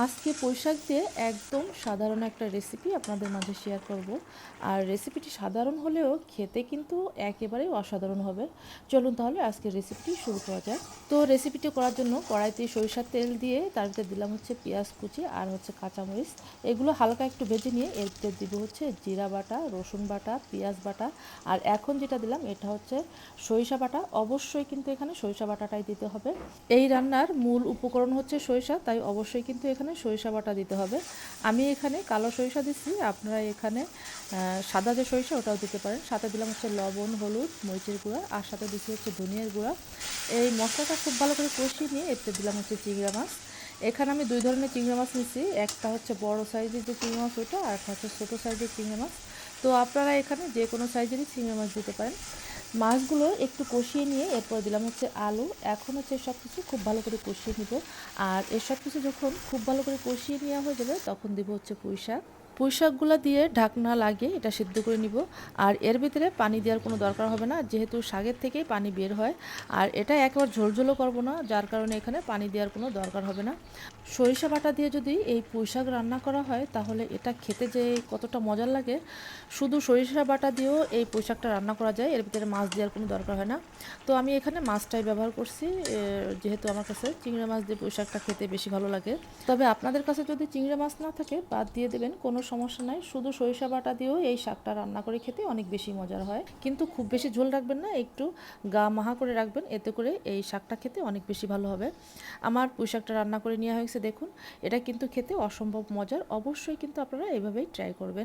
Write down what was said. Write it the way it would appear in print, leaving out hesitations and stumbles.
আজকে পুঁইশাক দিয়ে একদম সাধারণ একটা রেসিপি আপনাদের মাঝে শেয়ার করব। আর রেসিপিটি সাধারণ হলেও খেতে কিন্তু একেবারেই অসাধারণ হবে। চলুন তাহলে আজকের রেসিপিটি শুরু করা যাক। তো রেসিপিটি করার জন্য কড়াইতে সরিষার তেল দিয়ে তার ভিতরে দিলাম হচ্ছে পেঁয়াজ কুচি আর হচ্ছে কাঁচামরিচ। এগুলো হালকা একটু ভেজে নিয়ে এর ভিতরে দিব হচ্ছে জিরা বাটা, রসুন বাটা, পেঁয়াজ বাটা। আর এখন যেটা দিলাম এটা হচ্ছে সরিষা বাটা। অবশ্যই কিন্তু এখানে সরিষা বাটাটাই দিতে হবে। এই রান্নার মূল উপকরণ হচ্ছে সরিষা, তাই অবশ্যই কিন্তু এখানে সরিষা বাটা দিতে হবে। আমি এখানে কালো সরিষা দিচ্ছি, আপনারা এখানে সাদা যে সরিষা ওটাও দিতে পারেন। সাথে দিলাম হচ্ছে লবণ, হলুদ, মরিচের গুঁড়া আর সাথে দিচ্ছি হচ্ছে ধনিয়ার গুঁড়া। এই মশলাটা খুব ভালো করে কষিয়ে নিয়ে এতে দিলাম হচ্ছে চিংড়া মাছ। এখানে আমি দুই ধরনের চিংড়া মাছ নিচ্ছি, একটা হচ্ছে বড় সাইজের যে চিংড়া মাছ ওটা, আর একটা হচ্ছে ছোটো সাইজের চিংড়া মাছ। তো আপনারা এখানে যে কোনো সাইজেরই চিংড়া মাছ দিতে পারেন। মাছগুলো একটু কষিয়ে নিয়ে এরপর দিলাম হচ্ছে আলু। এখন হচ্ছে সব কিছু খুব ভালো করে কষিয়ে নিব। আর এসব কিছু যখন খুব ভালো করে কষিয়ে নেওয়া হয়ে যাবে তখন দিব হচ্ছে পুঁইশাক। পুঁইশাকগুলো দিয়ে ঢাকনা লাগিয়ে এটা সিদ্ধ করে নিব। আর এর ভিতরে পানি দেওয়ার কোনো দরকার হবে না, যেহেতু শাকের থেকেই পানি বের হয়। আর এটা একেবারে ঝোলঝোলও করবো না, যার কারণে এখানে পানি দেওয়ার কোনো দরকার হবে না। সরিষা বাটা দিয়ে যদি এই পুঁইশাক রান্না করা হয় তাহলে এটা খেতে যে কতটা মজার লাগে। শুধু সরিষা বাটা দিয়েও এই পুঁইশাকটা রান্না করা যায়, এর ভিতরে মাছ দেওয়ার কোনো দরকার হয় না। তো আমি এখানে মাছটাই ব্যবহার করছি, যেহেতু আমার কাছে চিংড়ি মাছ দিয়ে পুঁইশাকটা খেতে বেশি ভালো লাগে। তবে আপনাদের কাছে যদি চিংড়ি মাছ না থাকে বাদ দিয়ে দেবেন, কোনো সমস্যা নাই। শুধু সরিষা বাটা দিয়েও এই শাকটা রান্না করে খেতে অনেক বেশি মজার হয়। কিন্তু খুব বেশি ঝোল রাখবেন না, একটু গা মাহা করে রাখবেন, এতে করে এই শাকটা খেতে অনেক বেশি ভালো হবে। আমার পুঁইশাকটা রান্না করে নেওয়া হয়েছে, দেখুন এটা কিন্তু খেতে অসম্ভব মজার। অবশ্যই কিন্তু আপনারা এভাবেই ট্রাই করবেন।